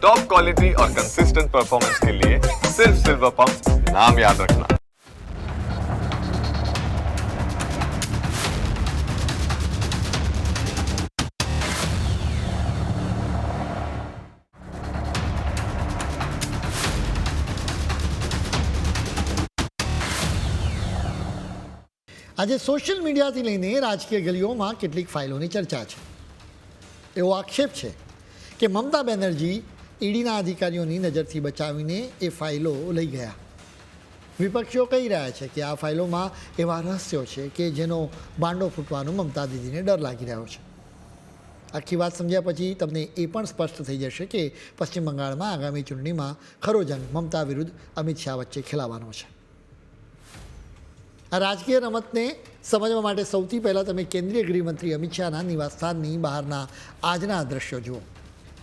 Top quality और consistent performance के लिए सिर्फ सिल्वर पंप नाम याद रखना। આજે સોશિયલ મીડિયાથી લઈને રાજકીય ગલીઓમાં કેટલીક ફાઇલોની ચર્ચા છે. એવો આક્ષેપ છે કે મમતા બેનર્જી ઈડીના અધિકારીઓની નજરથી બચાવીને એ ફાઇલો લઈ ગયા. વિપક્ષીઓ કહી રહ્યા છે કે આ ફાઇલોમાં એવા રહસ્યો છે કે જેનો ભાંડો ફૂટવાનો મમતા દીદીને ડર લાગી રહ્યો છે. આખી વાત સમજ્યા પછી તમને એ પણ સ્પષ્ટ થઈ જશે કે પશ્ચિમ બંગાળમાં આગામી ચૂંટણીમાં ખરો જંગ મમતા વિરુદ્ધ અમિત શાહ વચ્ચે ખેલાવાનો છે. આ રાજકીય રમતને સમજવા માટે સૌથી પહેલાં તમે કેન્દ્રીય ગૃહમંત્રી અમિત શાહના નિવાસસ્થાનની બહારના આજના દ્રશ્યો જુઓ,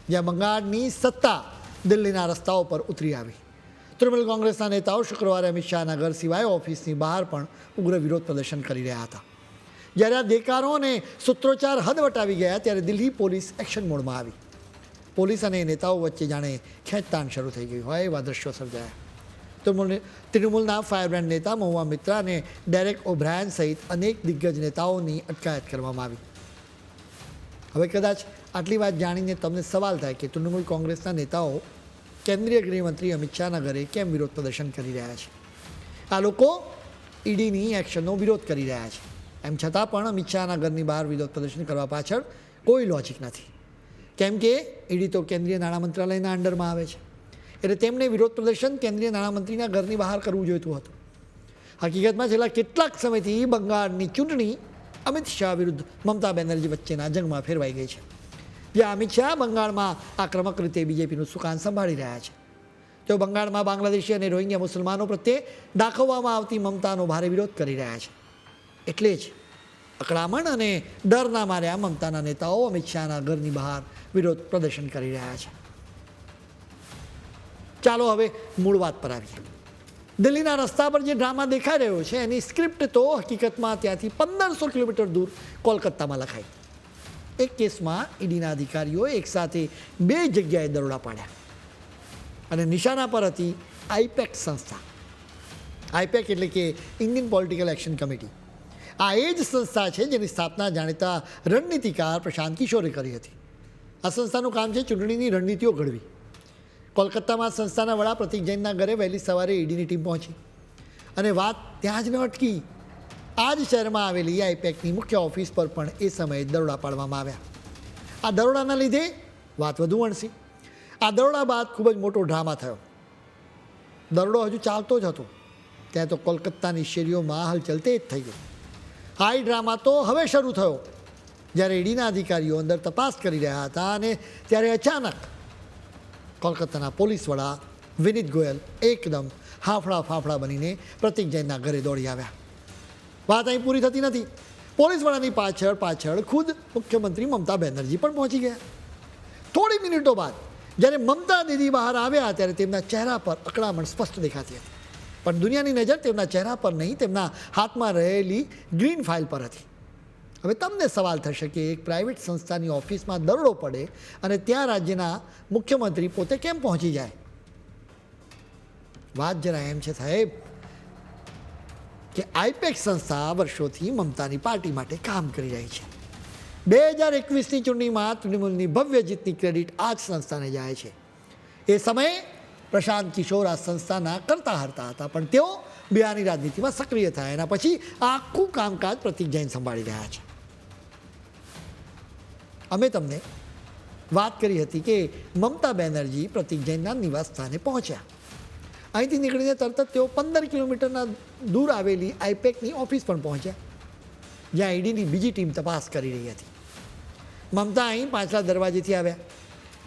જ્યાં બંગાળની સત્તા દિલ્હીના રસ્તાઓ પર ઉતરી આવી. તૃણમૂલ કોંગ્રેસના નેતાઓ શુક્રવારે અમિત શાહના ઘર સિવાય ઓફિસની બહાર પણ ઉગ્ર વિરોધ પ્રદર્શન કરી રહ્યા હતા. જ્યારે આ દેકારો અને સૂત્રોચ્ચાર હદ વટાવી ગયા ત્યારે દિલ્હી પોલીસ એક્શન મોડમાં આવી. પોલીસ અને નેતાઓ વચ્ચે જાણે ખેંચતાણ શરૂ થઈ ગઈ હોય એવા દ્રશ્યો સર્જાયા. તૃણમૂલના ફાયરબ્રાન્ડ નેતા મહુવા મિત્રા અને ડેરેક ઓબ્રાયન સહિત અનેક દિગ્ગજ નેતાઓની અટકાયત કરવામાં આવી. હવે કદાચ આટલી વાત જાણીને તમને સવાલ થાય કે તૃણમૂલ કોંગ્રેસના નેતાઓ કેન્દ્રીય ગૃહમંત્રી અમિત શાહના ઘરે કેમ વિરોધ પ્રદર્શન કરી રહ્યા છે. આ લોકો ઈડીની એક્શનનો વિરોધ કરી રહ્યા છે. એમ છતાં પણ અમિત શાહના ઘરની બહાર વિરોધ પ્રદર્શન કરવા પાછળ કોઈ લોજિક નથી, કેમ કે ઈડી તો કેન્દ્રીય નાણાં મંત્રાલયના અંડરમાં આવે છે. એટલે તેમણે વિરોધ પ્રદર્શન કેન્દ્રીય નાણામંત્રીના ઘરની બહાર કરવું જોઈતું હતું. હકીકતમાં છેલ્લા કેટલાક સમયથી બંગાળની ચૂંટણી અમિત શાહ વિરુદ્ધ મમતા બેનર્જી વચ્ચેના જંગમાં ફેરવાઈ ગઈ છે, જ્યાં અમિત શાહ બંગાળમાં આક્રમક રીતે બીજેપીનું સુકાન સંભાળી રહ્યા છે. તેઓ બંગાળમાં બાંગ્લાદેશી અને રોહિંગ્યા મુસલમાનો પ્રત્યે દાખવવામાં આવતી મમતાનો ભારે વિરોધ કરી રહ્યા છે. એટલે જ અકળામણ અને ડરના માર્યા મમતાના નેતાઓ અમિત શાહના ઘરની બહાર વિરોધ પ્રદર્શન કરી રહ્યા છે. ચાલો હવે મૂળ વાત પર આવીએ. દિલ્હીના રસ્તા પર જે ડ્રામા દેખાઈ રહ્યો છે એની સ્ક્રિપ્ટ તો હકીકતમાં ત્યાંથી 1500 કિલોમીટર દૂર કોલકાતામાં લખાઈ. એક કેસમાં ઈડીના અધિકારીઓએ એકસાથે 2 જગ્યાએ દરોડા પાડ્યા અને નિશાના પર હતી આઈપેક સંસ્થા. આઈપેક એટલે કે ઇન્ડિયન પોલિટિકલ એક્શન કમિટી. આ એ જ સંસ્થા છે જેની સ્થાપના જાણીતા રણનીતિકાર પ્રશાંત કિશોરે કરી હતી. આ સંસ્થાનું કામ છે ચૂંટણીની રણનીતિઓ ઘડવી. કોલકાતામાં સંસ્થાના વડા પ્રતિક જૈનના ઘરે વહેલી સવારે ઈડીની ટીમ પહોંચી અને વાત ત્યાં જ ન અટકી. આ જ શહેરમાં આવેલી આઈપેકની મુખ્ય ઓફિસ પર પણ એ સમયે દરોડા પાડવામાં આવ્યા. આ દરોડાના લીધે વાત વધુ વણસી. આ દરોડા બાદ ખૂબ જ મોટો ડ્રામા થયો. દરોડો હજુ ચાલતો જ હતો ત્યાં તો કોલકાતાની શેરીઓમાં હલચલ તેજ થઈ ગઈ. હાઈ ડ્રામા તો હવે શરૂ થયો જ્યારે ઈડીના અધિકારીઓ અંદર તપાસ કરી રહ્યા હતા અને ત્યારે અચાનક કોલકાતાના પોલીસ વડા વિનીત ગોયલ એકદમ હાફળા ફાફડા બનીને પ્રતિક જૈનના ઘરે દોડી આવ્યા. વાત અહીં પૂરી થતી નથી. પોલીસ વડાની પાછળ ખુદ મુખ્યમંત્રી મમતા બેનર્જી પણ પહોંચી ગયા. થોડી મિનિટો બાદ જ્યારે મમતા દીદી બહાર આવ્યા ત્યારે તેમના ચહેરા પર અકળામણ સ્પષ્ટ દેખાતી હતી. પણ દુનિયાની નજર તેમના ચહેરા પર નહીં, તેમના હાથમાં રહેલી ગ્રીન ફાઇલ પર હતી. હવે તમને સવાલ થશે કે એક પ્રાઇવેટ સંસ્થાની ઓફિસમાં દરોડો પડે અને ત્યાં રાજ્યના મુખ્યમંત્રી પોતે કેમ પહોંચી જાય? વાત જરા એમ છે સાહેબ કે આઈપેક સંસ્થા વર્ષોથી મમતાની પાર્ટી માટે કામ કરી રહી છે. 2021ની ચૂંટણીમાં તૃણમૂલની ભવ્ય જીતની ક્રેડિટ આ જ સંસ્થાને જાય છે. એ સમયે પ્રશાંત કિશોર આ સંસ્થાના કરતા હરતા હતા, પણ તેઓ બિહારની રાજનીતિમાં સક્રિય થયા. એના પછી આખું કામકાજ પ્રતિક જૈન સંભાળી રહ્યા છે. અમે તમને વાત કરી હતી કે મમતા બેનર્જી પ્રતિક જૈનના નિવાસ સ્થાને પહોંચ્યા. અહીંથી નીકળીને તરત જ તેઓ 15 કિલોમીટરના દૂર આવેલી આઈપેકની ઓફિસ પણ પહોંચ્યા, જ્યાં ઈડીની બીજી ટીમ તપાસ કરી રહી હતી. મમતા અહીં પાછલા દરવાજેથી આવ્યા.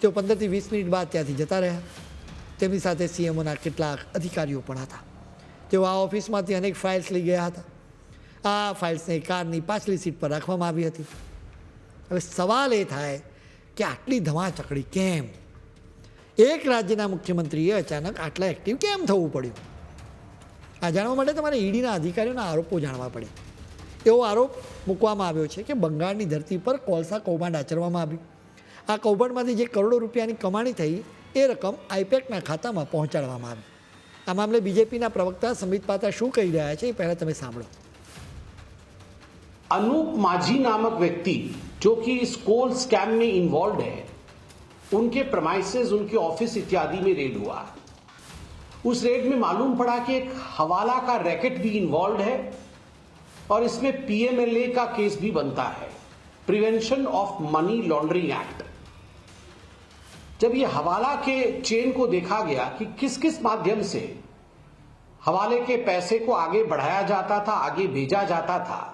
તેઓ 15થી 20 મિનિટ બાદ ત્યાંથી જતા રહ્યા. તેમની સાથે સીએમઓના કેટલાક અધિકારીઓ પણ હતા. તેઓ આ ઓફિસમાંથી અનેક ફાઇલ્સ લઈ ગયા હતા. આ ફાઇલ્સને કારની પાછલી સીટ પર રાખવામાં આવી હતી. હવે સવાલ એ થાય કે આટલી ધમાચકડી કેમ? એક રાજ્યના મુખ્યમંત્રીએ અચાનક આટલા એક્ટિવ કેમ થવું પડ્યું? આ જાણવા માટે તમારે ઈડીના અધિકારીઓના આરોપો જાણવા પડે. એવો આરોપ મૂકવામાં આવ્યો છે કે બંગાળની ધરતી પર કોલસા કૌભાંડ આચરવામાં આવ્યું. આ કૌભાંડમાંથી જે કરોડો રૂપિયાની કમાણી થઈ એ રકમ આઈપેકના ખાતામાં પહોંચાડવામાં આવી. આ મામલે બીજેપીના પ્રવક્તા સંબિત પાત્રા શું કહી રહ્યા છે એ પહેલાં તમે સાંભળો. अनूप माझी नामक व्यक्ति जो कि इस कोल स्कैम में इन्वॉल्व है, उनके प्रमाइसेस, उनके ऑफिस इत्यादि में रेड हुआ. उस रेड में मालूम पड़ा कि एक हवाला का रैकेट भी इन्वॉल्व है और इसमें पीएमएलए का केस भी बनता है, prevention of money laundering act. जब ये हवाला के चेन को देखा गया कि किस किस माध्यम से हवाले के पैसे को आगे बढ़ाया जाता था, आगे भेजा जाता था,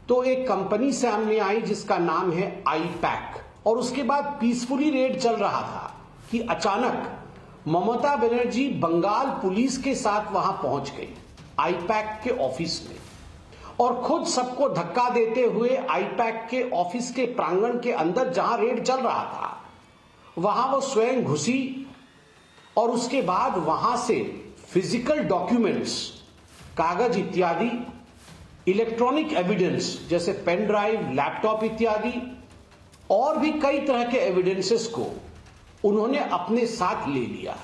तो एक कंपनी सामने आई जिसका नाम है आईपैक. और उसके बाद पीसफुली रेड चल रहा था कि अचानक ममता बनर्जी बंगाल पुलिस के साथ वहां पहुंच गई आईपैक के ऑफिस में और खुद सबको धक्का देते हुए आईपैक के ऑफिस के प्रांगण के अंदर जहां रेड चल रहा था वहां वो स्वयं घुसी और उसके बाद वहां से फिजिकल डॉक्यूमेंट्स, कागज इत्यादि, इलेक्ट्रॉनिक एविडेंस जैसे पेन ड्राइव, लैपटॉप इत्यादि और भी कई तरह के एविडेंसेस को उन्होंने अपने साथ ले लिया.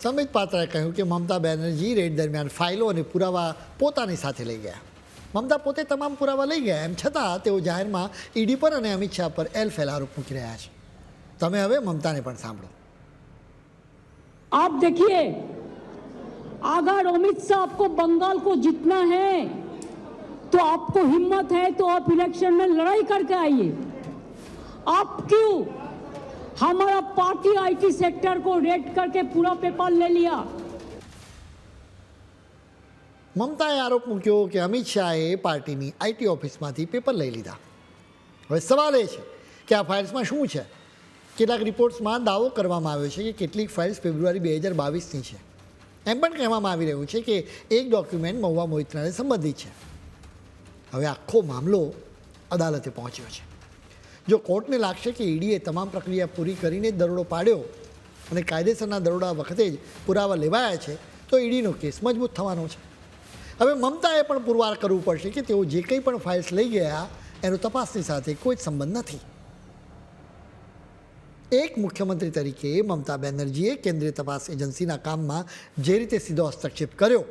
સંબિત પાત્રાએ કહ્યું કે મમતા બેનર્જી રેડ દરમિયાન ફાઇલો અને પુરાવા પોતાની સાથે લઈ ગયા. મમતા પોતે તમામ પુરાવા લઈ ગયા, એમ છતાં તેઓ જાહેરમાં ઈડી પર અને અમિત શાહ પર એલફેલ આરોપ મૂકી રહ્યા છે. તમે હવે મમતાને પણ સાંભળો. आप देखिए, अगर अमित शाह आपको बंगाल को जीतना है तो आपको हिम्मत है तो आप इलेक्शन में लड़ाई करके आइए. आप क्यों हमारा पार्टी आईटी सेक्टर को रेड करके पूरा पेपर ले लिया? મમતાએ આરોપ મૂક્યો કે અમિત શાહે પાર્ટીની આઈટી ઓફિસમાંથી પેપર લઈ લીધા. હવે સવાલ એ છે કે આ ફાઇલ્સમાં શું છે. કેટલાક રિપોર્ટ્સમાં દાવો કરવામાં આવ્યો છે કે કેટલીક ફાઇલ્સ ફેબ્રુઆરી 2022ની છે. એમ પણ કહેવામાં આવી રહ્યું છે કે એક ડોક્યુમેન્ટ મહુવા મોહિત્રાને સંબંધિત છે. હવે આખો મામલો અદાલતે પહોંચ્યો છે. જો કોર્ટને લાગશે કે ઈડીએ તમામ પ્રક્રિયા પૂરી કરીને દરોડો પાડ્યો અને કાયદેસરના દરોડા વખતે જ પુરાવા લેવાયા છે તો ઈડીનો કેસ મજબૂત થવાનો છે. હવે મમતાએ પણ પુરવાર કરવું પડશે કે તેઓ જે કંઈ પણ ફાઇલ્સ લઈ ગયા એનો તપાસની સાથે કોઈ જ સંબંધ નથી. એક મુખ્યમંત્રી તરીકે મમતા બેનર્જીએ કેન્દ્રીય તપાસ એજન્સીના કામમાં જે રીતે સીધો હસ્તક્ષેપ કર્યો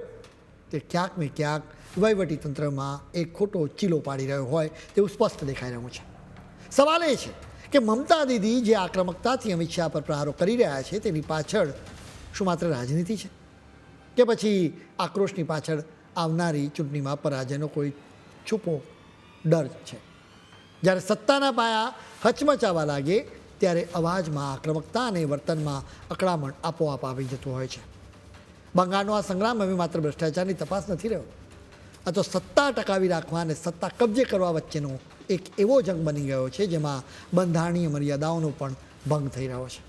તે ક્યાંક ને ક્યાંક વહીવટીતંત્રમાં એક ખોટો ચીલો પાડી રહ્યો હોય તેવું સ્પષ્ટ દેખાઈ રહ્યું છે. સવાલ એ છે કે મમતા દીદી જે આક્રમકતાથી અમિત શાહ પર પ્રહારો કરી રહ્યા છે તેની પાછળ શું માત્ર રાજનીતિ છે કે પછી આક્રોશની પાછળ આવનારી ચૂંટણીમાં પરાજયનો કોઈ છુપો ડર છે? જ્યારે સત્તાના પાયા હચમચાવા લાગે ત્યારે અવાજમાં આક્રમકતા અને વર્તનમાં અકળામણ આપોઆપ આવી જતું હોય છે. બંગાળનો આ સંગ્રામ હવે માત્ર ભ્રષ્ટાચારની તપાસ નથી રહ્યો. આ તો સત્તા ટકાવી રાખવા અને સત્તા કબજે કરવા વચ્ચેનો એક એવો જંગ બની ગયો છે જેમાં બંધારણીય મર્યાદાઓનો પણ ભંગ થઈ રહ્યો છે.